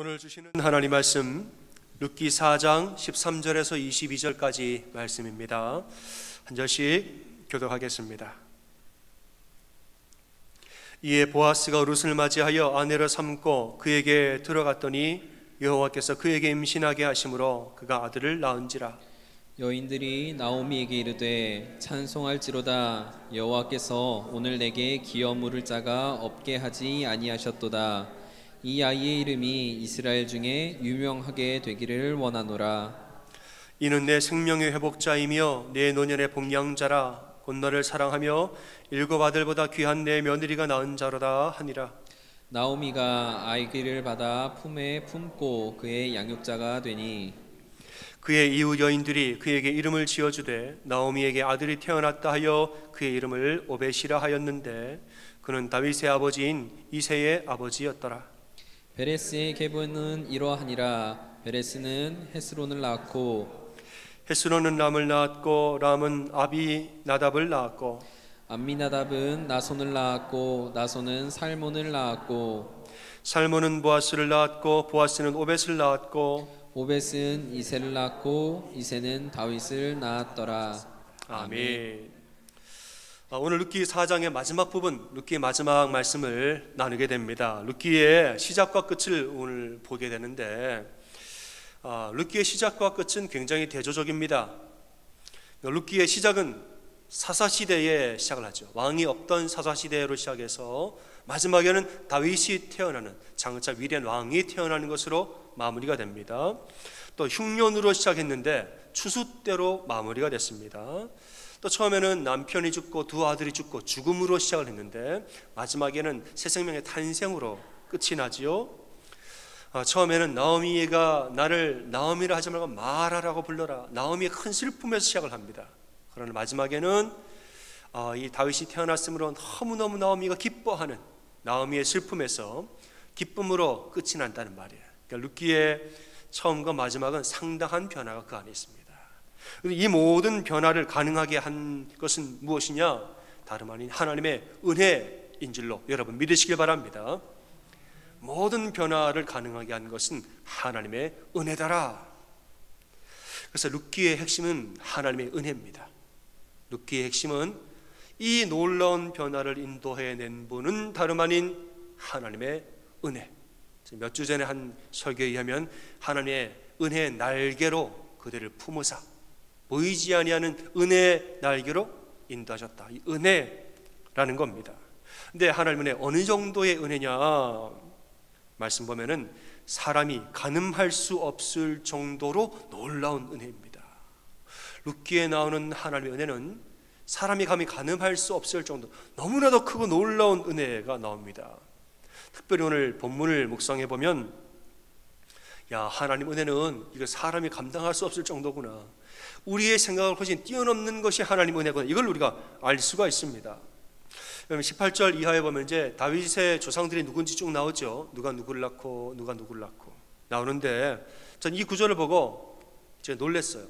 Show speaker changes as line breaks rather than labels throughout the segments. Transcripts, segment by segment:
오늘 주시는 하나님 말씀 룻기 4장 13절에서 22절까지 말씀입니다. 한 절씩 교독하겠습니다. 이에 보아스가 룻을 맞이하여 아내로 삼고 그에게 들어갔더니 여호와께서 그에게 임신하게 하심으로 그가 아들을 낳은지라.
여인들이 나오미에게 이르되 찬송할지로다. 여호와께서 오늘 내게 기업 물을 자가 없게 하지 아니하셨도다. 이 아이의 이름이 이스라엘 중에 유명하게 되기를 원하노라.
이는 내 생명의 회복자이며 내 노년의 복양자라. 곧 너를 사랑하며 일곱 아들보다 귀한 내 며느리가 낳은 자로다 하니라.
나오미가 아기를 받아 품에 품고 그의 양육자가 되니
그의 이웃 여인들이 그에게 이름을 지어주되 나오미에게 아들이 태어났다 하여 그의 이름을 오벳이라 하였는데 그는 다윗의 아버지인 이새의 아버지였더라.
베레스의 계보는 이러하니라. 베레스는 헤스론을 낳았고
헤스론은 람을 낳았고 람은 아비나답을 낳았고
암미나답은 나손을 낳았고 나손은 살몬을 낳았고
살몬은 보아스를 낳았고 보아스는 오벳을 낳았고
오벳은 이새를 낳고 이새는 다윗을 낳았더라.
아멘. 오늘 룻기 4장의 마지막 부분, 룻기의 마지막 말씀을 나누게 됩니다. 룻기의 시작과 끝을 오늘 보게 되는데 룻기의 시작과 끝은 굉장히 대조적입니다. 룻기의 시작은 사사시대에 시작을 하죠. 왕이 없던 사사시대로 시작해서 마지막에는 다윗이 태어나는 장차 위대한 왕이 태어나는 것으로 마무리가 됩니다. 또 흉년으로 시작했는데 추수 때로 마무리가 됐습니다. 또 처음에는 남편이 죽고 두 아들이 죽고 죽음으로 시작을 했는데 마지막에는 새 생명의 탄생으로 끝이 나지요. 처음에는 나오미가 나를 나오미라 하지 말고 마라라고 불러라. 나오미의 큰 슬픔에서 시작을 합니다. 그러나 마지막에는 이 다윗이 태어났으므로 너무너무 나오미가 기뻐하는 나오미의 슬픔에서 기쁨으로 끝이 난다는 말이에요. 그러니까 룻기의 처음과 마지막은 상당한 변화가 그 안에 있습니다. 이 모든 변화를 가능하게 한 것은 무엇이냐? 다름 아닌 하나님의 은혜인 줄로 여러분 믿으시길 바랍니다. 모든 변화를 가능하게 한 것은 하나님의 은혜다라. 그래서 룻기의 핵심은 하나님의 은혜입니다. 룻기의 핵심은 이 놀라운 변화를 인도해낸 분은 다름 아닌 하나님의 은혜. 몇 주 전에 한 설교에 의하면 하나님의 은혜의 날개로 그들을 품으사 보이지 아니하는 은혜의 날개로 인도하셨다. 이 은혜라는 겁니다. 근데 하나님의 어느 정도의 은혜냐? 말씀 보면은 사람이 가늠할 수 없을 정도로 놀라운 은혜입니다. 룻기에 나오는 하나님의 은혜는 사람이 감히 가늠할 수 없을 정도 너무나도 크고 놀라운 은혜가 나옵니다. 특별히 오늘 본문을 묵상해 보면 야, 하나님 은혜는 이거 사람이 감당할 수 없을 정도구나. 우리의 생각을 훨씬 뛰어넘는 것이 하나님 은혜구나. 이걸 우리가 알 수가 있습니다. 18절 이하에 보면 이제 다윗의 조상들이 누군지 쭉 나오죠. 누가 누구를 낳고 누가 누구를 낳고 나오는데 전 이 구절을 보고 제가 놀랐어요.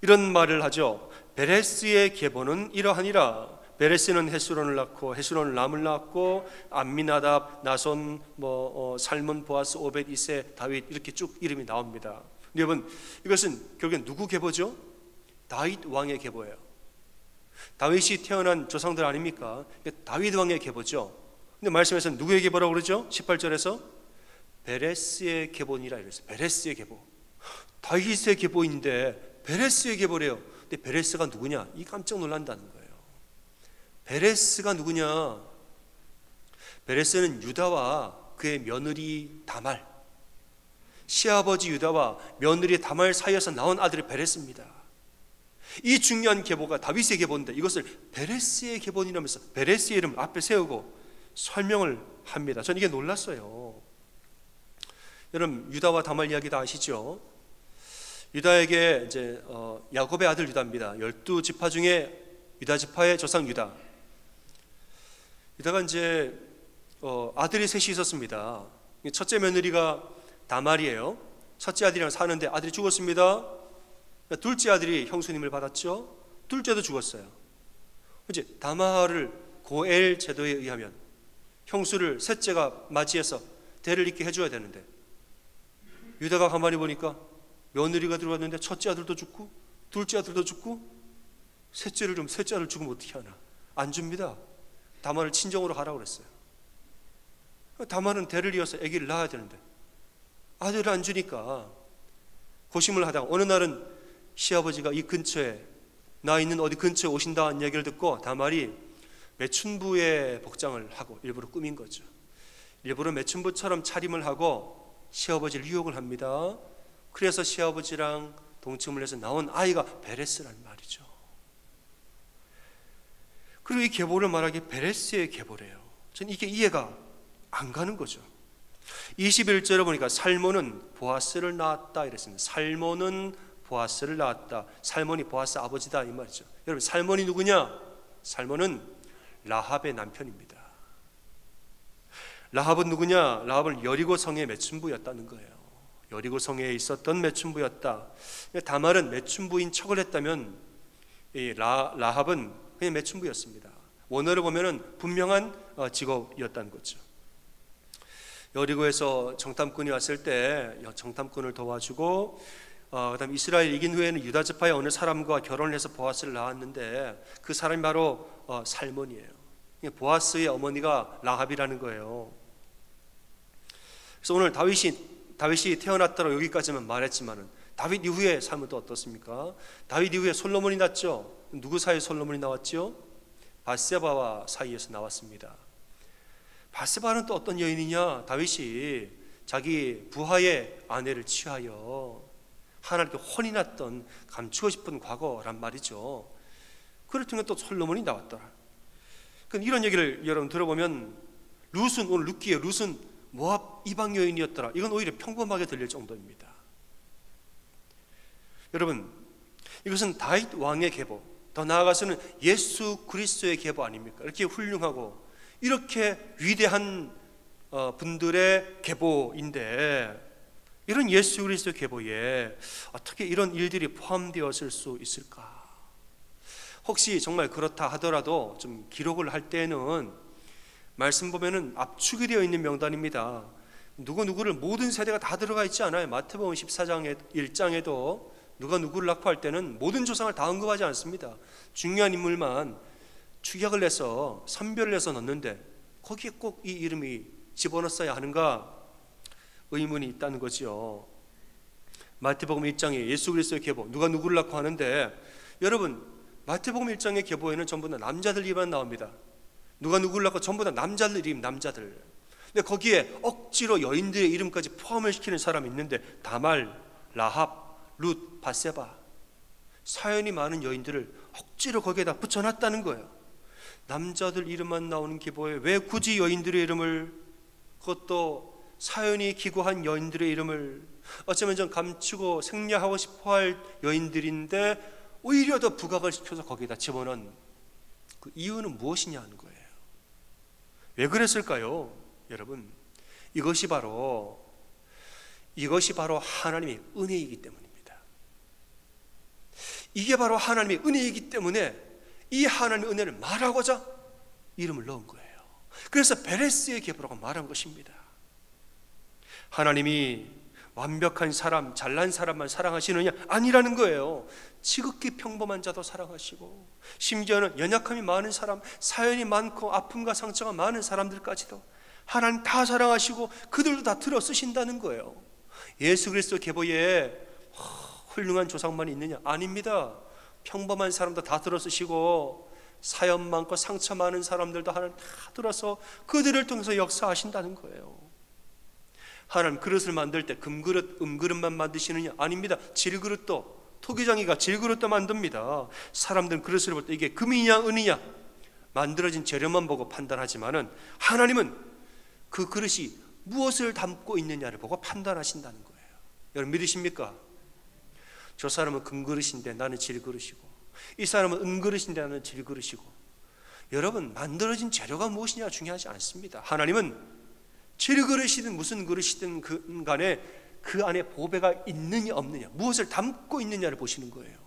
이런 말을 하죠. 베레스의 계보는 이러하니라. 베레스는 헤스론을 낳고 헤스론은 람을 낳고 암미나답, 나손, 살몬, 보아스, 오벳, 이새, 다윗 이렇게 쭉 이름이 나옵니다. 여러분 이것은 결국엔 누구 계보죠? 다윗 왕의 계보예요. 다윗이 태어난 조상들 아닙니까? 다윗 왕의 계보죠. 근데 말씀에서는 누구의 계보라고 그러죠? 18절에서 베레스의 계보니라 이랬어요. 베레스의 계보. 다윗의 계보인데 베레스의 계보래요. 근데 베레스가 누구냐? 이 깜짝 놀란다는 거예요. 베레스가 누구냐? 베레스는 유다와 그의 며느리 다말, 시아버지 유다와 며느리 다말 사이에서 나온 아들이 베레스입니다. 이 중요한 계보가 다윗의 계보인데 이것을 베레스의 계보이라면서 베레스의 이름을 앞에 세우고 설명을 합니다. 저는 이게 놀랐어요. 여러분 유다와 다말 이야기 다 아시죠? 유다에게 이제 야곱의 아들 유다입니다. 12지파 중에 유다 지파의 조상 유다. 유다가 이제 아들이 셋이 있었습니다. 첫째 며느리가 다말이에요. 첫째 아들이랑 사는데 아들이 죽었습니다. 둘째 아들이 형수님을 받았죠. 둘째도 죽었어요. 이제 다말을 고엘 제도에 의하면 형수를 셋째가 맞이해서 대를 잇게 해줘야 되는데 유다가 가만히 보니까 며느리가 들어왔는데 첫째 아들도 죽고 둘째 아들도 죽고 셋째 아들 죽으면 어떻게 하나? 안 줍니다. 다말을 친정으로 가라고 그랬어요. 다말은 대를 이어서 아기를 낳아야 되는데 아들을 안 주니까 고심을 하다가 어느 날은 시아버지가 이 근처에, 나 있는 어디 근처에 오신다는 얘기를 듣고 다말이 매춘부의 복장을 하고 일부러 꾸민 거죠. 일부러 매춘부처럼 차림을 하고 시아버지를 유혹을 합니다. 그래서 시아버지랑 동침을 해서 나온 아이가 베레스란 말이죠. 그리고 이 계보를 말하기에 베레스의 계보래요. 전 이게 이해가 안 가는 거죠. 21절에 보니까 살몬은 보아스를 낳았다 이랬습니다. 살몬은 보아스를 낳았다. 살몬이 보아스 아버지다 이 말이죠. 여러분, 살몬이 누구냐? 살몬은 라합의 남편입니다. 라합은 누구냐? 라합은 여리고 성의 매춘부였다는 거예요. 여리고 성에 있었던 매춘부였다. 다말은 매춘부인 척을 했다면 이 라합은 그냥 매춘부였습니다. 원어를 보면은 분명한 직업이었다는 거죠. 여리고에서 정탐꾼이 왔을 때 정탐꾼을 도와주고 그다음 이스라엘 이긴 후에는 유다 지파의 어느 사람과 결혼을 해서 보아스를 낳았는데 그 사람이 바로 살몬이에요. 보아스의 어머니가 라합이라는 거예요. 그래서 오늘 다윗이 태어났다고 여기까지만 말했지만은 다윗 이후에 삶은 또 어떻습니까? 다윗 이후에 솔로몬이 났죠. 누구 사이에 솔로몬이 나왔죠? 바세바와 사이에서 나왔습니다. 바세바는 또 어떤 여인이냐? 다윗이 자기 부하의 아내를 취하여 하나님께 혼이 났던 감추고 싶은 과거란 말이죠. 그를 통해 또 솔로몬이 나왔더라. 이런 얘기를 여러분 들어보면 룻은, 오늘 룻기에 룻은 모압 이방 여인이었더라. 이건 오히려 평범하게 들릴 정도입니다. 여러분, 이것은 다윗 왕의 계보, 더 나아가서는 예수 그리스도의 계보 아닙니까? 이렇게 훌륭하고 이렇게 위대한 분들의 계보인데 이런 예수 그리스도의 계보에 어떻게 이런 일들이 포함되었을 수 있을까? 혹시 정말 그렇다 하더라도 좀 기록을 할 때는 말씀 보면은 압축이 되어 있는 명단입니다. 누구를 모든 세대가 다 들어가 있지 않아요. 마태복음 14장 1장에도 누가 누구를 낳고 할 때는 모든 조상을 다 언급하지 않습니다. 중요한 인물만 축약을 해서 선별을 해서 넣는데 거기에 꼭 이 이름이 집어넣었어야 하는가 의문이 있다는 거죠. 마태복음 1장에 예수 그리스도의 계보, 누가 누구를 낳고 하는데 여러분, 마태복음 1장의 계보에는 전부 다 남자들 이름만 나옵니다. 누가 누구를 낳고 전부 다 남자들 이름, 남자들. 근데 거기에 억지로 여인들의 이름까지 포함을 시키는 사람이 있는데 다말, 라합, 룻, 바세바, 사연이 많은 여인들을 억지로 거기에다 붙여놨다는 거예요. 남자들 이름만 나오는 계보에 왜 굳이 여인들의 이름을, 그것도 사연이 기고한 여인들의 이름을, 어쩌면 좀 감추고 생략하고 싶어할 여인들인데 오히려 더 부각을 시켜서 거기에다 집어넣은 그 이유는 무엇이냐 하는 거예요. 왜 그랬을까요? 여러분, 이것이 바로 하나님의 은혜이기 때문입니다. 이게 바로 하나님의 은혜이기 때문에 이 하나님의 은혜를 말하고자 이름을 넣은 거예요. 그래서 베레스의 계보라고 말한 것입니다. 하나님이 완벽한 사람, 잘난 사람만 사랑하시느냐? 아니라는 거예요. 지극히 평범한 자도 사랑하시고 심지어는 연약함이 많은 사람, 사연이 많고 아픔과 상처가 많은 사람들까지도 하나님 다 사랑하시고 그들도 다 들어 쓰신다는 거예요. 예수 그리스도 계보에 훌륭한 조상만 있느냐? 아닙니다. 평범한 사람도 다 들어 쓰시고 사연 많고 상처 많은 사람들도 하나님 다 들어서 그들을 통해서 역사하신다는 거예요. 하나님 그릇을 만들 때 금그릇, 음그릇만 만드시느냐? 아닙니다. 질그릇도, 토기장이가 질그릇도 만듭니다. 사람들은 그릇을 볼 때 이게 금이냐 은이냐 만들어진 재료만 보고 판단하지만은 하나님은 그 그릇이 무엇을 담고 있느냐를 보고 판단하신다는 거예요. 여러분 믿으십니까? 저 사람은 금그릇인데 나는 질그릇이고 이 사람은 은그릇인데 나는 질그릇이고, 여러분 만들어진 재료가 무엇이냐 중요하지 않습니다. 하나님은 질그릇이든 무슨 그릇이든 간에 그 안에 보배가 있느냐 없느냐, 무엇을 담고 있느냐를 보시는 거예요.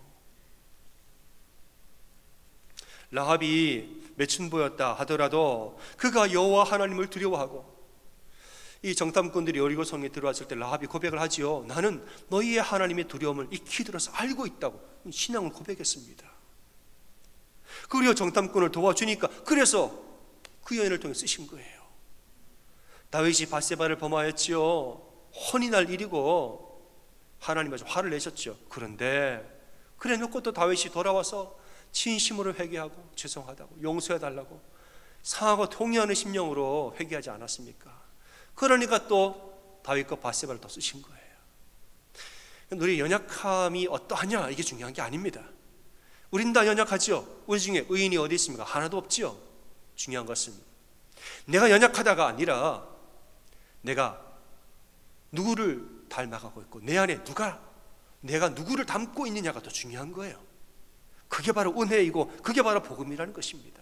라합이 매춘부였다 하더라도 그가 여호와 하나님을 두려워하고 이 정탐꾼들이 여리고 성에 들어왔을 때 라합이 고백을 하지요. 나는 너희의 하나님의 두려움을 익히 들어서 알고 있다고 신앙을 고백했습니다. 그리고 정탐꾼을 도와주니까 그래서 그 여인을 통해 쓰신 거예요. 다윗이 밧세바를 범하였지요. 혼이 날 일이고 하나님 아주 화를 내셨죠. 그런데 그래 놓고 또 다윗이 돌아와서 진심으로 회개하고 죄송하다고 용서해달라고 상하고 통회하는 심령으로 회개하지 않았습니까? 그러니까 또 다윗과 밧세바를 더 쓰신 거예요. 우리 연약함이 어떠하냐 이게 중요한 게 아닙니다. 우린 다 연약하지요. 우리 중에 의인이 어디 있습니까? 하나도 없지요. 중요한 것은 내가 연약하다가 아니라 내가 누구를 닮아가고 있고 내 안에 내가 누구를 닮고 있느냐가 더 중요한 거예요. 그게 바로 은혜이고 그게 바로 복음이라는 것입니다.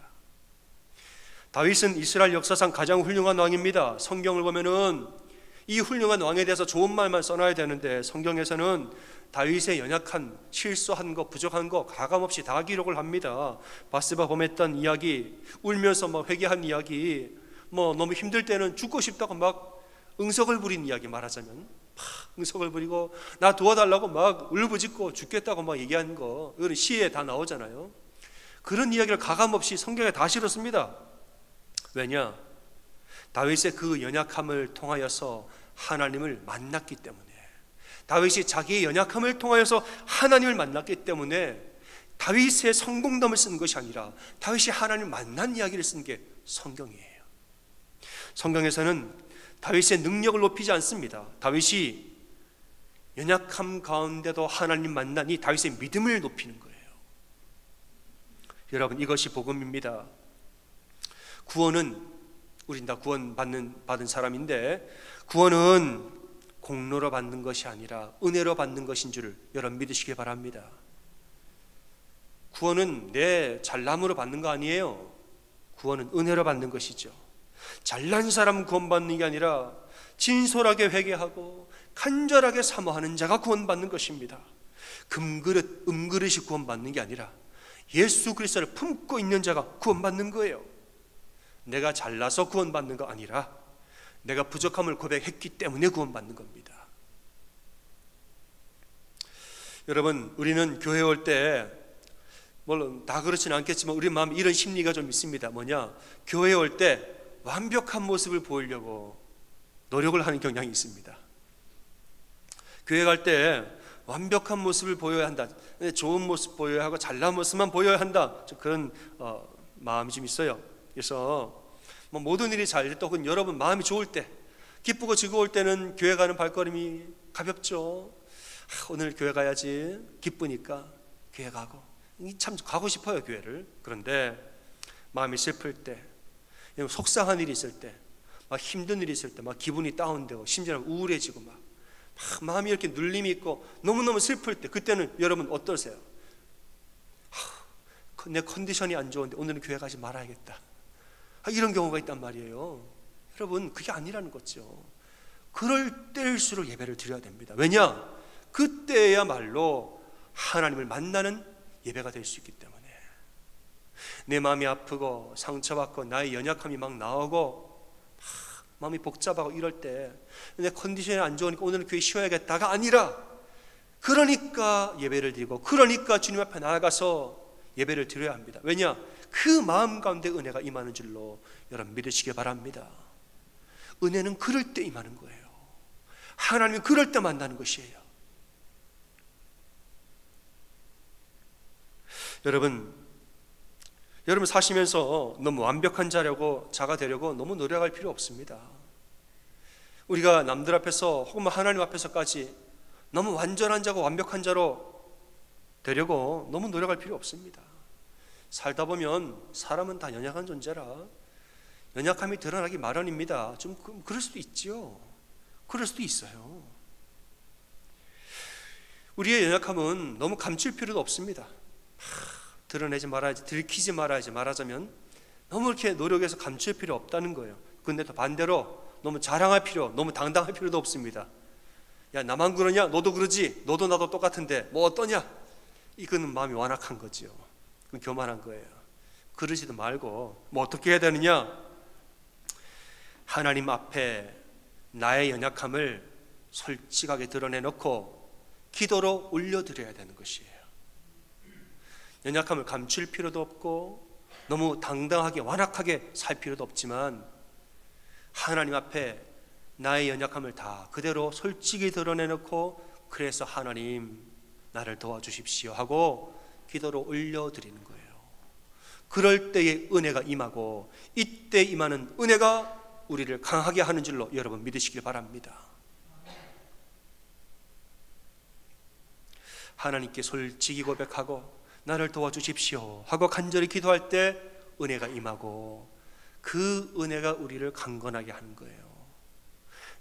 다윗은 이스라엘 역사상 가장 훌륭한 왕입니다. 성경을 보면은 이 훌륭한 왕에 대해서 좋은 말만 써놔야 되는데 성경에서는 다윗의 연약한 실수한 거 부족한 거 가감없이 다 기록을 합니다. 밧세바 범했던 이야기, 울면서 막 회개한 이야기, 너무 힘들 때는 죽고 싶다고 막 응석을 부린 이야기, 말하자면 막 응석을 부리고 나 도와달라고 막 울부짖고 죽겠다고 막 얘기한 거, 이거는 시에 다 나오잖아요. 그런 이야기를 가감없이 성경에 다 실었습니다. 왜냐? 다윗의 그 연약함을 통하여서 하나님을 만났기 때문에, 다윗이 자기의 연약함을 통하여서 하나님을 만났기 때문에 다윗의 성공담을 쓰는 것이 아니라 다윗이 하나님을 만난 이야기를 쓴 게 성경이에요. 성경에서는 다윗의 능력을 높이지 않습니다. 다윗이 연약함 가운데도 하나님 만나니 다윗의 믿음을 높이는 거예요. 여러분, 이것이 복음입니다. 구원은 우린 다 받은 사람인데 구원은 공로로 받는 것이 아니라 은혜로 받는 것인 줄을 여러분 믿으시기 바랍니다. 구원은 내 잘남으로 받는 거 아니에요. 구원은 은혜로 받는 것이죠. 잘난 사람 구원받는 게 아니라 진솔하게 회개하고 간절하게 사모하는 자가 구원받는 것입니다. 금그릇, 음그릇이 구원받는 게 아니라 예수 그리스도를 품고 있는 자가 구원받는 거예요. 내가 잘나서 구원받는 거 아니라 내가 부족함을 고백했기 때문에 구원받는 겁니다. 여러분, 우리는 교회 올 때 물론 다 그렇지는 않겠지만 우리 마음에 이런 심리가 좀 있습니다. 뭐냐? 교회 올 때 완벽한 모습을 보이려고 노력을 하는 경향이 있습니다. 교회 갈 때 완벽한 모습을 보여야 한다, 좋은 모습 보여야 하고 잘난 모습만 보여야 한다, 그런 마음이 좀 있어요. 그래서 모든 일이 잘 될 때 혹은 여러분 마음이 좋을 때, 기쁘고 즐거울 때는 교회 가는 발걸음이 가볍죠. 오늘 교회 가야지, 기쁘니까 교회 가고, 참 가고 싶어요 교회를. 그런데 마음이 슬플 때, 속상한 일이 있을 때, 막 힘든 일이 있을 때, 막 기분이 다운되고 심지어는 우울해지고 막 마음이 이렇게 눌림이 있고 너무너무 슬플 때, 그때는 여러분 어떠세요? 내 컨디션이 안 좋은데 오늘은 교회 가지 말아야겠다, 이런 경우가 있단 말이에요. 여러분, 그게 아니라는 거죠. 그럴 때일수록 예배를 드려야 됩니다. 왜냐? 그때야말로 하나님을 만나는 예배가 될 수 있기 때문에. 내 마음이 아프고 상처받고 나의 연약함이 막 나오고 마음이 복잡하고 이럴 때 내 컨디션이 안 좋으니까 오늘은 교회 쉬어야겠다가 아니라, 그러니까 예배를 드리고 그러니까 주님 앞에 나아가서 예배를 드려야 합니다. 왜냐? 그 마음 가운데 은혜가 임하는 줄로 여러분 믿으시기 바랍니다. 은혜는 그럴 때 임하는 거예요. 하나님은 그럴 때 만나는 것이에요. 여러분 사시면서 너무 완벽한 자가 되려고 너무 노력할 필요 없습니다. 우리가 남들 앞에서 혹은 하나님 앞에서까지 너무 완전한 자고 완벽한 자로 되려고 너무 노력할 필요 없습니다. 살다 보면 사람은 다 연약한 존재라 연약함이 드러나기 마련입니다. 좀 그럴 수도 있지요. 그럴 수도 있어요. 우리의 연약함은 너무 감출 필요도 없습니다. 드러내지 말아야지, 들키지 말아야지, 말하자면 너무 이렇게 노력해서 감출 필요 없다는 거예요. 근데 또 반대로 너무 자랑할 필요, 너무 당당할 필요도 없습니다. 야, 나만 그러냐? 너도 그러지? 너도 나도 똑같은데 뭐 어떠냐? 이거는 마음이 완악한 거죠. 그건 교만한 거예요. 그러지도 말고 뭐 어떻게 해야 되느냐? 하나님 앞에 나의 연약함을 솔직하게 드러내놓고 기도로 올려드려야 되는 것이에요. 연약함을 감출 필요도 없고 너무 당당하게 완악하게 살 필요도 없지만 하나님 앞에 나의 연약함을 다 그대로 솔직히 드러내놓고 그래서 하나님 나를 도와주십시오 하고 기도로 올려드리는 거예요. 그럴 때에 은혜가 임하고 이때 임하는 은혜가 우리를 강하게 하는 줄로 여러분 믿으시길 바랍니다. 하나님께 솔직히 고백하고 나를 도와주십시오 하고 간절히 기도할 때 은혜가 임하고 그 은혜가 우리를 강건하게 하는 거예요.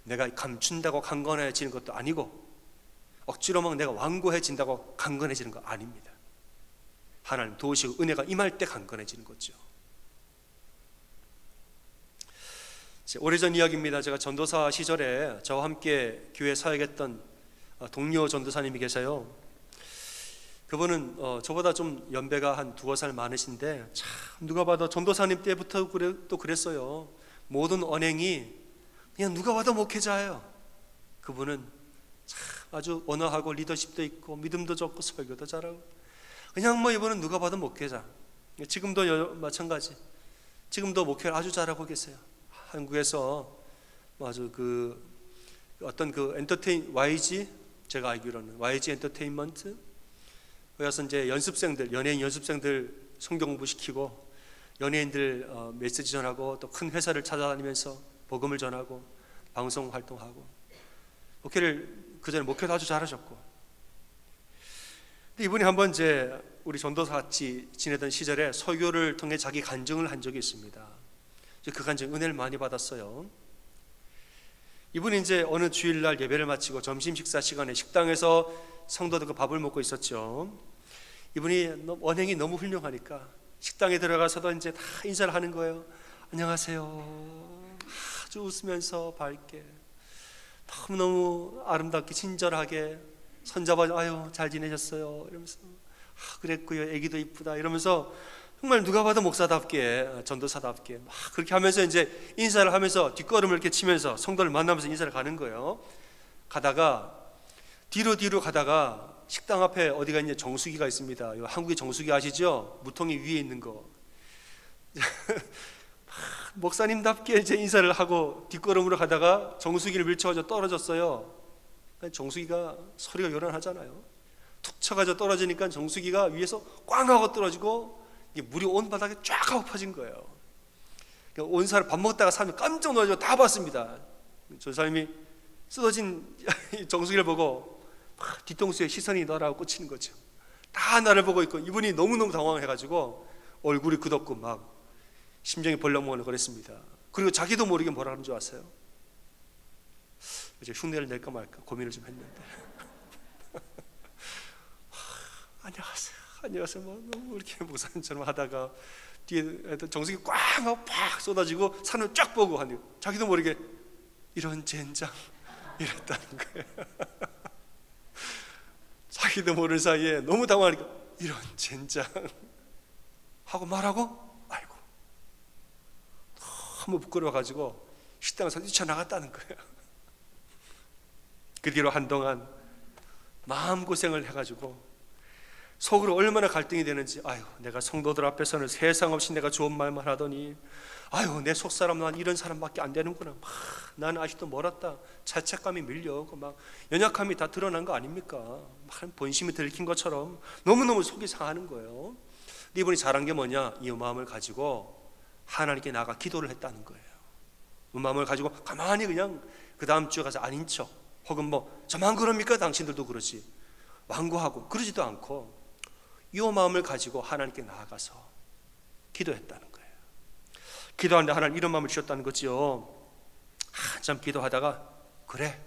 내가 감춘다고 강건해지는 것도 아니고 억지로 막 내가 완고해진다고 강건해지는 거 아닙니다. 하나님 도우시고 은혜가 임할 때 강건해지는 거죠. 오래전 이야기입니다. 제가 전도사 시절에 저와 함께 교회 사역했던 동료 전도사님이 계세요. 그분은 저보다 좀 연배가 한 두어 살 많으신데 참 누가 봐도 전도사님 때부터 또 그랬어요. 모든 언행이 그냥 누가 봐도 목회자예요. 그분은 참 아주 언어하고 리더십도 있고 믿음도 좋고 설교도 잘하고 그냥 뭐 이분은 누가 봐도 목회자. 지금도 마찬가지. 지금도 목회를 아주 잘하고 계세요. 한국에서 아주 어떤 YG, 제가 알기로는 YG 엔터테인먼트 거기서 이제 연예인 연습생들 성경 공부시키고 연예인들 메시지 전하고 또 큰 회사를 찾아다니면서 복음을 전하고 방송 활동하고 목회를 그전에 목회도 아주 잘하셨고, 근데 이분이 한번 이제 우리 전도사 같이 지내던 시절에 설교를 통해 자기 간증을 한 적이 있습니다. 그 간증 은혜를 많이 받았어요. 이분이 이제 어느 주일날 예배를 마치고 점심 식사 시간에 식당에서 성도들과 밥을 먹고 있었죠. 이분이 언행이 너무 훌륭하니까 식당에 들어가서도 이제 다 인사를 하는 거예요. 안녕하세요. 아주 웃으면서 밝게 너무너무 아름답게 친절하게 손잡아 아유 잘 지내셨어요 이러면서 그랬고요 애기도 이쁘다 이러면서 정말 누가 봐도 목사답게 전도사답게 막 그렇게 하면서 이제 인사를 하면서 뒷걸음을 이렇게 치면서 성도를 만나면서 인사를 가는 거예요. 가다가 뒤로 가다가 식당 앞에 어디가 이제 정수기가 있습니다. 한국의 정수기 아시죠? 무통이 위에 있는 거. 목사님답게 이제 인사를 하고 뒷걸음으로 가다가 정수기를 밀쳐가지고 떨어졌어요. 정수기가 소리가 요란하잖아요. 툭 쳐가지고 떨어지니까 정수기가 위에서 꽝 하고 떨어지고 물이 온 바닥에 쫙 하고 퍼진 거예요. 온 사람 밥 먹다가 사람이 깜짝 놀라서 다 봤습니다. 저 사람이 쓰러진 정수기를 보고 뒤통수에 시선이 나라고 꽂히는 거죠. 다 나를 보고 있고 이분이 너무너무 당황해가지고 얼굴이 굳었고 막 심장이 벌렁벌렁 거렸습니다. 그리고 자기도 모르게 뭐라 하는 줄 아세요? 이제 흉내를 낼까 말까 고민을 좀 했는데 안녕하세요 뭐 너무 이렇게 목사님처럼 하다가 뒤에 정수기 꽝 하고 팍 쏟아지고 산을 쫙 보고 하니 자기도 모르게 이런 젠장 이랬다는 거예요. 자기도 모르는 사이에 너무 당황하니까 이런 젠장 하고 말하고 아이고 너무 부끄러워가지고 식당에서 뛰쳐나갔다는 거예요. 그 뒤로 한동안 마음고생을 해가지고 속으로 얼마나 갈등이 되는지 아유 내가 성도들 앞에서는 세상 없이 내가 좋은 말만 하더니 아유 내 속사람 난 이런 사람밖에 안 되는구나 막 나는 아직도 멀었다 자책감이 밀려오고 막 연약함이 다 드러난 거 아닙니까? 막 본심이 들킨 것처럼 너무너무 속이 상하는 거예요. 근데 이분이 잘한 게 뭐냐? 이 마음을 가지고 하나님께 나가 기도를 했다는 거예요. 이 마음을 가지고 가만히 그냥 그 다음 주에 가서 아닌 척 혹은 뭐 저만 그럽니까? 당신들도 그러지 완고하고 그러지도 않고 이 마음을 가지고 하나님께 나아가서 기도했다는 거예요. 기도하는데 하나님 이런 마음을 주셨다는 거지요. 한참 기도하다가 그래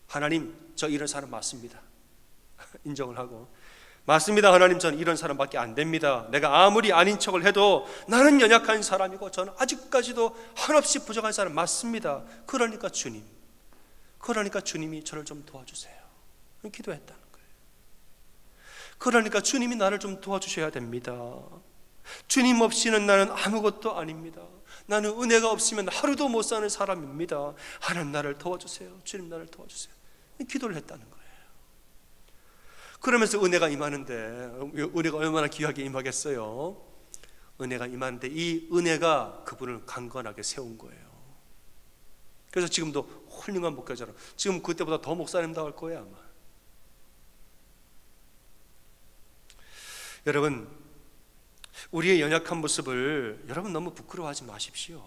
하나님 저 이런 사람 맞습니다. 인정을 하고 맞습니다 하나님 저는 이런 사람밖에 안 됩니다. 내가 아무리 아닌 척을 해도 나는 연약한 사람이고 저는 아직까지도 한없이 부족한 사람 맞습니다. 그러니까 주님이 저를 좀 도와주세요. 기도했다는 거예요. 그러니까 주님이 나를 좀 도와주셔야 됩니다. 주님 없이는 나는 아무것도 아닙니다. 나는 은혜가 없으면 하루도 못 사는 사람입니다. 하나님 나를 도와주세요. 주님 나를 도와주세요. 기도를 했다는 거예요. 그러면서 은혜가 임하는데, 은혜가 얼마나 귀하게 임하겠어요. 은혜가 임하는데 이 은혜가 그분을 강건하게 세운 거예요. 그래서 지금도 훌륭한 목회자로, 지금 그때보다 더 목사님다고 할 거예요 아마. 여러분, 우리의 연약한 모습을 여러분 너무 부끄러워하지 마십시오.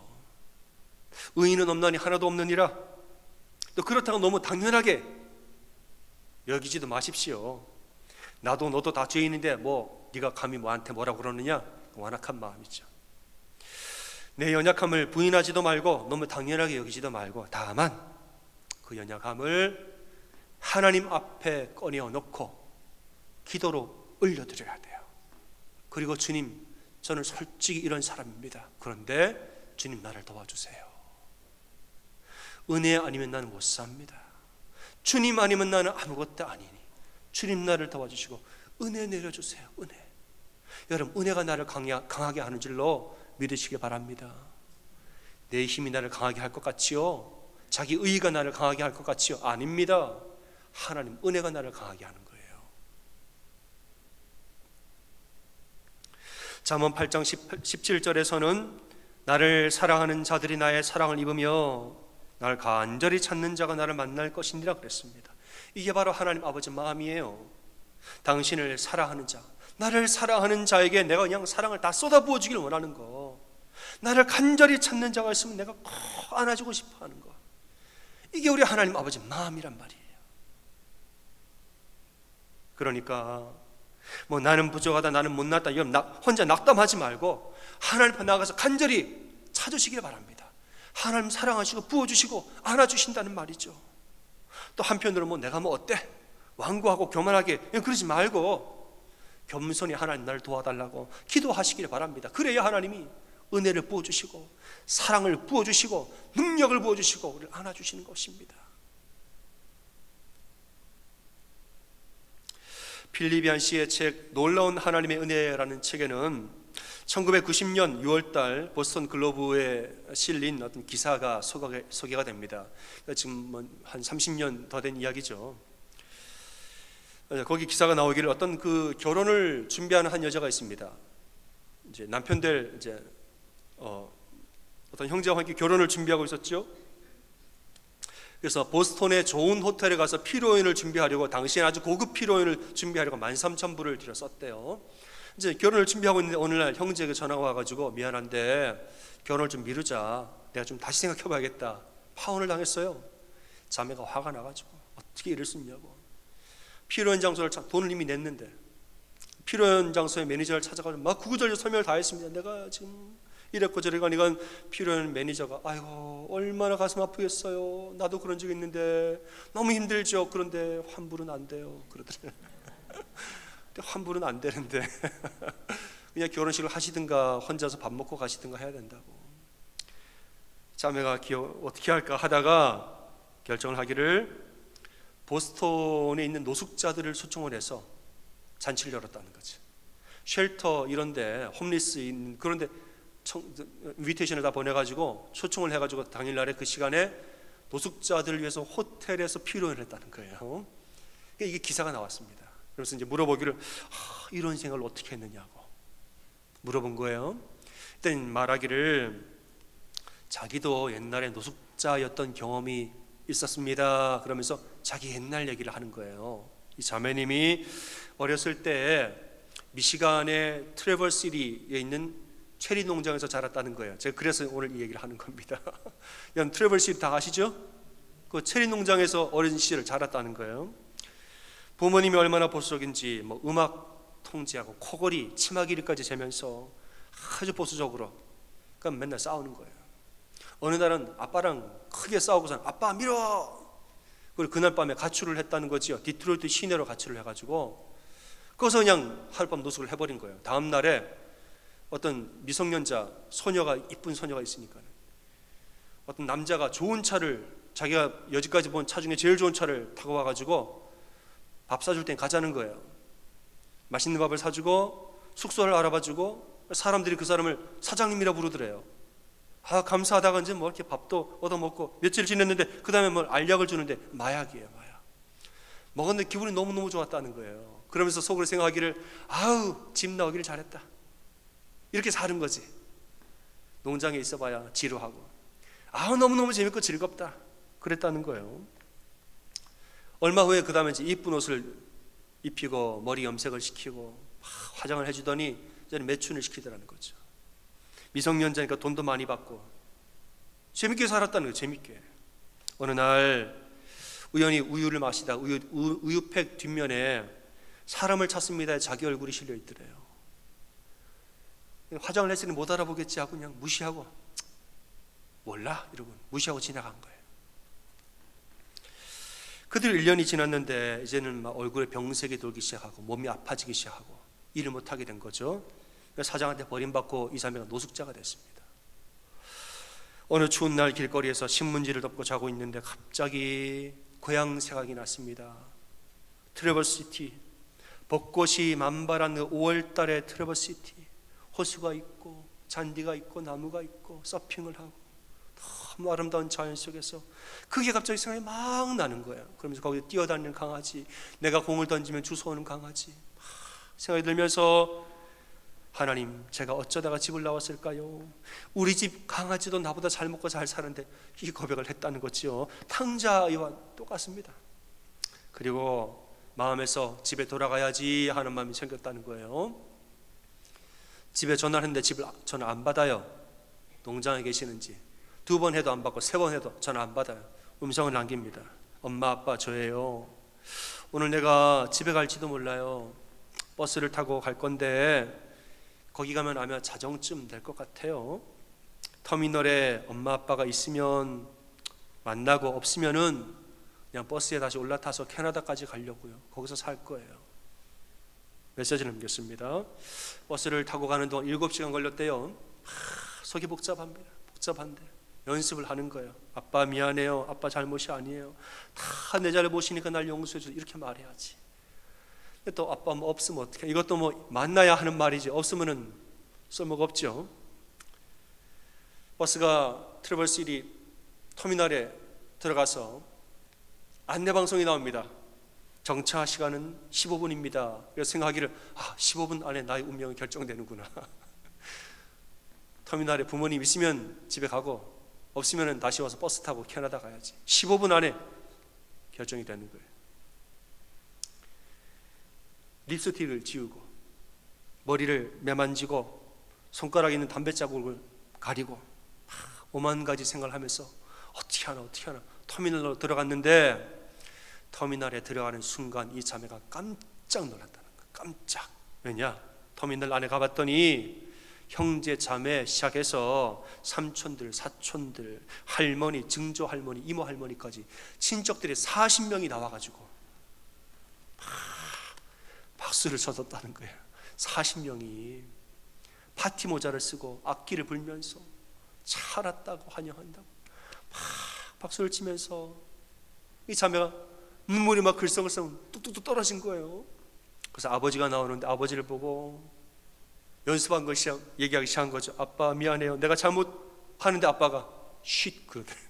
의인은 없나니 하나도 없느니라. 또 그렇다고 너무 당연하게 여기지도 마십시오. 나도 너도 다 죄인인데 뭐 네가 감히 뭐한테 뭐라고 그러느냐, 완악한 마음이죠. 내 연약함을 부인하지도 말고 너무 당연하게 여기지도 말고, 다만 그 연약함을 하나님 앞에 꺼내어 놓고 기도로 올려드려야 돼요. 그리고 주님, 저는 솔직히 이런 사람입니다. 그런데 주님 나를 도와주세요. 은혜 아니면 나는 못 삽니다. 주님 아니면 나는 아무것도 아니니 주님 나를 도와주시고 은혜 내려주세요. 은혜. 여러분, 은혜가 나를 강하게 하는 줄로 믿으시기 바랍니다. 내 힘이 나를 강하게 할 것 같지요? 자기 의의가 나를 강하게 할 것 같지요? 아닙니다. 하나님 은혜가 나를 강하게 하는 거예요. 잠언 8장 17절에서는 나를 사랑하는 자들이 나의 사랑을 입으며 나를 간절히 찾는 자가 나를 만날 것이니라 그랬습니다. 이게 바로 하나님 아버지 마음이에요. 당신을 사랑하는 자, 나를 사랑하는 자에게 내가 그냥 사랑을 다 쏟아부어 주길 원하는 거, 나를 간절히 찾는 자가 있으면 내가 꼭 안아주고 싶어 하는 거, 이게 우리 하나님 아버지 마음이란 말이에요. 그러니까 뭐 나는 부족하다, 나는 못났다, 이건 혼자 낙담하지 말고 하나님 앞에 나가서 간절히 찾으시길 바랍니다. 하나님 사랑하시고 부어주시고 안아주신다는 말이죠. 또 한편으로 뭐 내가 뭐 어때? 완고하고 교만하게 그러지 말고 겸손히 하나님 나를 도와달라고 기도하시길 바랍니다. 그래야 하나님이 은혜를 부어주시고 사랑을 부어주시고 능력을 부어주시고 우리를 안아주시는 것입니다. 필리비안 씨의 책 놀라운 하나님의 은혜라는 책에는 1990년 6월달 보스턴 글로브에 실린 어떤 기사가 소개가 됩니다. 지금 한 30년 더 된 이야기죠. 거기 기사가 나오기를 어떤 그 결혼을 준비하는 한 여자가 있습니다. 이제 남편 될 어떤 형제와 함께 결혼을 준비하고 있었죠. 그래서 보스턴의 좋은 호텔에 가서 피로연을 준비하려고, 당시에 아주 고급 피로연을 준비하려고 13,000불을 들여 썼대요. 이제 결혼을 준비하고 있는데 어느 날 형제가 전화가 와가지고 미안한데 결혼을 좀 미루자, 내가 좀 다시 생각해봐야겠다, 파혼을 당했어요. 자매가 화가 나가지고 어떻게 이럴 수 있냐고, 피로연 장소를 돈을 이미 냈는데 피로연 장소의 매니저를 찾아가지고 막 구구절절 설명을 다 했습니다. 내가 지금 이랬고 저랬고 하니까 피로연 매니저가 아이고 얼마나 가슴 아프겠어요. 나도 그런 적 있는데 너무 힘들죠. 그런데 환불은 안 돼요. 그러더래요. 근데 환불은 안 되는데 그냥 결혼식을 하시든가 혼자서 밥 먹고 가시든가 해야 된다고. 자매가 어떻게 할까 하다가 결정을 하기를 보스턴에 있는 노숙자들을 초청을 해서 잔치를 열었다는 거죠. 쉘터 이런데 홈리스 있는 그런데 인비테이션을 다 보내가지고 초청을 해가지고 당일날에 그 시간에 노숙자들을 위해서 호텔에서 피로연을 했다는 거예요. 이게 기사가 나왔습니다. 그래서 이제 물어보기를 이런 생각을 어떻게 했느냐고 물어본 거예요. 일단 말하기를 자기도 옛날에 노숙자였던 경험이 있었습니다. 그러면서 자기 옛날 얘기를 하는 거예요. 이 자매님이 어렸을 때 미시간의 트래버시티에 있는 체리 농장에서 자랐다는 거예요. 제가 그래서 오늘 이 얘기를 하는 겁니다. 여러분 트래버시티 다 아시죠? 그 체리 농장에서 어린 시절을 자랐다는 거예요. 부모님이 얼마나 보수적인지 뭐 음악 통제하고 코걸이, 치마 길이까지 재면서 아주 보수적으로 그러니까 맨날 싸우는 거예요. 어느 날은 아빠랑 크게 싸우고서 아빠 밀어! 그리고 그날 밤에 가출을 했다는 거지요. 디트로이트 시내로 가출을 해가지고 거기서 그냥 하룻밤 노숙을 해버린 거예요. 다음 날에 어떤 미성년자 소녀가, 이쁜 소녀가 있으니까 어떤 남자가 좋은 차를, 자기가 여지까지 본 차 중에 제일 좋은 차를 타고 와가지고 밥 사줄 땐 가자는 거예요. 맛있는 밥을 사주고 숙소를 알아봐주고 사람들이 그 사람을 사장님이라 부르더래요. 감사하다가 이제 뭐 이렇게 밥도 얻어먹고 며칠 지냈는데 그 다음에 뭐 알약을 주는데 마약이에요, 마약. 먹었는데 기분이 너무너무 좋았다는 거예요. 그러면서 속으로 생각하기를 집 나오기를 잘했다, 이렇게 사는 거지. 농장에 있어봐야 지루하고 너무너무 재밌고 즐겁다, 그랬다는 거예요. 얼마 후에 그 다음에 이제 이쁜 옷을 입히고 머리 염색을 시키고 화장을 해주더니 이제는 매춘을 시키더라는 거죠. 미성년자니까 돈도 많이 받고 재밌게 살았다는 거예요. 재밌게. 어느 날 우연히 우유를 마시다 우유팩 뒷면에 사람을 찾습니다, 자기 얼굴이 실려 있더래요. 화장을 했으니 못 알아보겠지 하고 그냥 무시하고 몰라 이러고 무시하고 지나간 거예요. 그들 1년이 지났는데 이제는 막 얼굴에 병색이 돌기 시작하고 몸이 아파지기 시작하고 일을 못하게 된 거죠. 사장한테 버림받고 이 자매가 노숙자가 됐습니다. 어느 추운 날 길거리에서 신문지를 덮고 자고 있는데 갑자기 고향 생각이 났습니다. 트래버시티, 벚꽃이 만발한 5월달의 트래버시티, 호수가 있고 잔디가 있고 나무가 있고 서핑을 하고 너무 아름다운 자연 속에서 그게 갑자기 생각이 막 나는 거예요. 그러면서 거기 뛰어다니는 강아지, 내가 공을 던지면 주워오는 강아지, 생각이 들면서 하나님, 제가 어쩌다가 집을 나왔을까요? 우리 집 강아지도 나보다 잘 먹고 잘 사는데, 이 고백을 했다는 거지요. 탕자와 똑같습니다. 그리고 마음에서 집에 돌아가야지 하는 마음이 생겼다는 거예요. 집에 전화를 했는데 집을 전화 안 받아요. 농장에 계시는지 2번 해도 안 받고 3번 해도 전화 안 받아요. 음성을 남깁니다. 엄마 아빠 저예요. 오늘 내가 집에 갈지도 몰라요. 버스를 타고 갈 건데 거기 가면 아마 자정쯤 될 것 같아요. 터미널에 엄마 아빠가 있으면 만나고 없으면은 그냥 버스에 다시 올라타서 캐나다까지 가려고요. 거기서 살 거예요. 메시지를 남겼습니다. 버스를 타고 가는 동안 7시간 걸렸대요. 속이 복잡합니다. 복잡한데 연습을 하는 거예요. 아빠 미안해요. 아빠 잘못이 아니에요. 다 내 잘못이니까 날 용서해줘. 이렇게 말해야지. 또 아빠 뭐 없으면 어떡해. 이것도 뭐 만나야 하는 말이지. 없으면은 쓸모가 없죠. 버스가 트래버시티 터미널에 들어가서 안내방송이 나옵니다. 정차 시간은 15분입니다. 그래서 생각하기를 15분 안에 나의 운명이 결정되는구나. 터미널에 부모님 있으면 집에 가고 없으면 다시 와서 버스 타고 캐나다 가야지. 15분 안에 결정이 되는 거예요. 립스틱을 지우고 머리를 매만지고 손가락에 있는 담배 자국을 가리고 오만 가지 생각을 하면서 어떻게 하나 터미널로 들어갔는데 터미널에 들어가는 순간 이 자매가 깜짝 놀랐다는 거예요. 깜짝. 왜냐? 터미널 안에 가봤더니 형제 자매 시작해서 삼촌들 사촌들 할머니 증조 할머니 이모 할머니까지 친척들이 40명이 나와가지고 박수를 쳐줬다는 거예요. 40명이 파티 모자를 쓰고 악기를 불면서 살았다고 환영한다고 막 박수를 치면서 이 자매가 눈물이 막 글썽글썽 뚝뚝뚝 떨어진 거예요. 그래서 아버지가 나오는데 아버지를 보고 연습한 걸 얘기하기 시작한 거죠. 아빠 미안해요. 내가 잘못하는데 아빠가 쉿 그러더래요.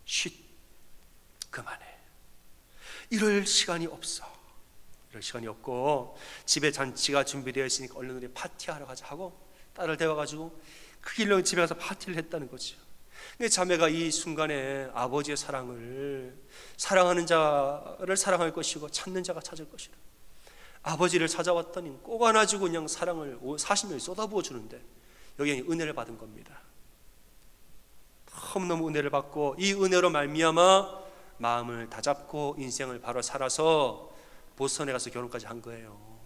쉿 그만해. 이럴 시간이 없어. 이럴 시간이 없고 집에 잔치가 준비되어 있으니까 얼른 우리 파티하러 가자 하고 딸을 데워가지고 그 길로 집에 가서 파티를 했다는 거죠. 근데 자매가 이 순간에 아버지의 사랑을 사랑하는 자를 사랑할 것이고 찾는 자가 찾을 것이라. 아버지를 찾아왔더니 꼭 안아주고 그냥 사랑을 40명이 쏟아부어 주는데 여기에 은혜를 받은 겁니다. 너무너무 은혜를 받고 이 은혜로 말미암아 마음을 다잡고 인생을 바로 살아서 보스턴에 가서 결혼까지 한 거예요.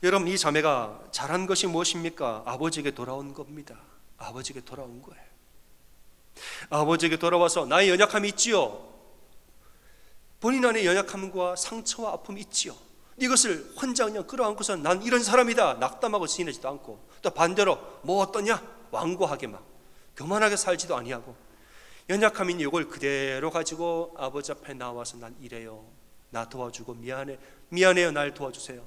여러분, 이 자매가 잘한 것이 무엇입니까? 아버지에게 돌아온 겁니다. 아버지에게 돌아온 거예요. 아버지에게 돌아와서 나의 연약함이 있지요. 본인 안에 연약함과 상처와 아픔이 있지요. 이것을 혼자 그냥 끌어안고서 난 이런 사람이다 낙담하고 지내지도 않고, 또 반대로 뭐 어떠냐 완고하게 막 교만하게 살지도 아니하고 연약함인 이걸 그대로 가지고 아버지 앞에 나와서 난 이래요, 나 도와주고 미안해요, 날 도와주세요.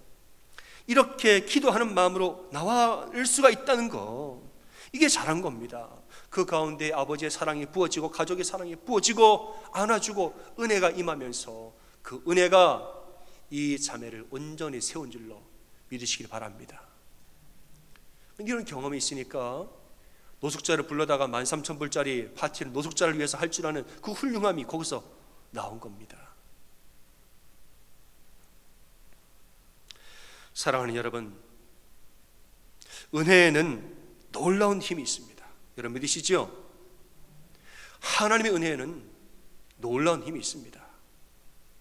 이렇게 기도하는 마음으로 나올 수가 있다는 거, 이게 잘한 겁니다. 그 가운데 아버지의 사랑이 부어지고 가족의 사랑이 부어지고 안아주고 은혜가 임하면서 그 은혜가 이 자매를 온전히 세운 줄로 믿으시길 바랍니다. 이런 경험이 있으니까 노숙자를 불러다가 13,000불짜리 파티를 노숙자를 위해서 할 줄 아는 그 훌륭함이 거기서 나온 겁니다. 사랑하는 여러분, 은혜에는 놀라운 힘이 있습니다. 여러분 믿으시죠? 하나님의 은혜에는 놀라운 힘이 있습니다.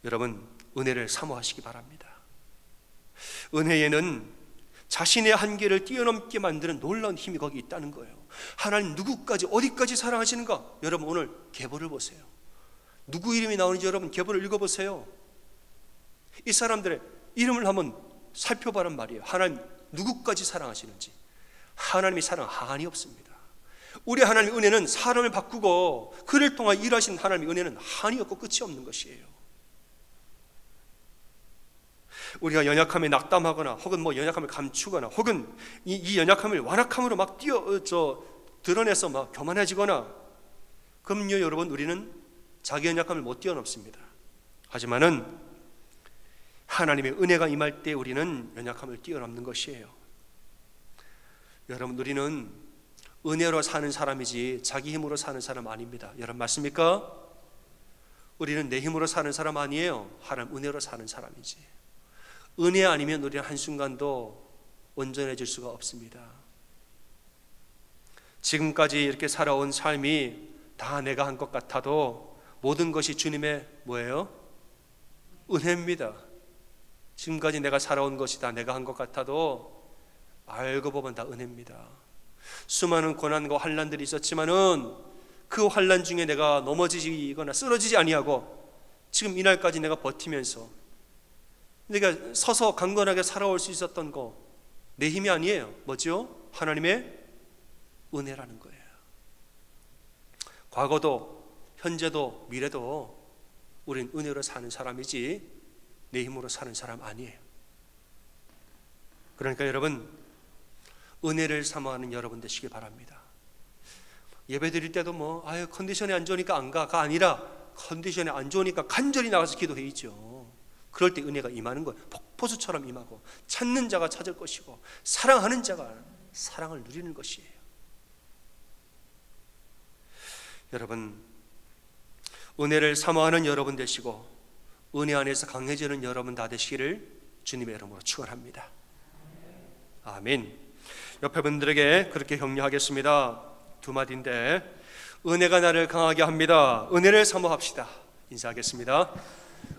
여러분 은혜를 사모하시기 바랍니다. 은혜에는 자신의 한계를 뛰어넘게 만드는 놀라운 힘이 거기 있다는 거예요. 하나님 누구까지 어디까지 사랑하시는가? 여러분 오늘 계보를 보세요. 누구 이름이 나오는지 여러분 계보를 읽어보세요. 이 사람들의 이름을 한번 살펴보란 말이에요. 하나님 누구까지 사랑하시는지. 하나님이 사랑 한이 없습니다. 우리 하나님의 은혜는 사람을 바꾸고 그를 통해 일하신 하나님의 은혜는 한이 없고 끝이 없는 것이에요. 우리가 연약함에 낙담하거나 혹은 연약함을 감추거나 혹은 이 연약함을 완악함으로 막 드러내서 막 교만해지거나, 그럼요 여러분 우리는 자기 연약함을 못 뛰어넘습니다. 하지만은 하나님의 은혜가 임할 때 우리는 연약함을 뛰어넘는 것이에요. 여러분 우리는 은혜로 사는 사람이지 자기 힘으로 사는 사람 아닙니다. 여러분 맞습니까? 우리는 내 힘으로 사는 사람 아니에요. 하나님 은혜로 사는 사람이지. 은혜 아니면 우리는 한순간도 온전해질 수가 없습니다. 지금까지 이렇게 살아온 삶이 다 내가 한 것 같아도 모든 것이 주님의 뭐예요? 은혜입니다. 지금까지 내가 살아온 것이 다 내가 한 것 같아도 알고 보면 다 은혜입니다. 수많은 고난과 환난들이 있었지만은 그 환난 중에 내가 넘어지거나 쓰러지지 아니하고 지금 이날까지 내가 버티면서 내가 서서 강건하게 살아올 수 있었던 거 내 힘이 아니에요. 뭐죠? 하나님의 은혜라는 거예요. 과거도 현재도 미래도 우린 은혜로 사는 사람이지 내 힘으로 사는 사람 아니에요. 그러니까 여러분 은혜를 사모하는 여러분 되시길 바랍니다. 예배 드릴 때도 컨디션이 안 좋으니까 안 가가 아니라 컨디션이 안 좋으니까 간절히 나가서 기도해야죠. 그럴 때 은혜가 임하는 거예요. 폭포수처럼 임하고 찾는 자가 찾을 것이고 사랑하는 자가 사랑을 누리는 것이에요. 여러분 은혜를 사모하는 여러분 되시고 은혜 안에서 강해지는 여러분 다 되시기를 주님의 이름으로 축원합니다. 아멘. 옆에 분들에게 그렇게 격려하겠습니다. 두 마디인데, 은혜가 나를 강하게 합니다. 은혜를 사모합시다. 인사하겠습니다.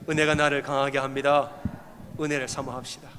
은혜가 나를 강하게 합니다. 은혜를 사모합시다.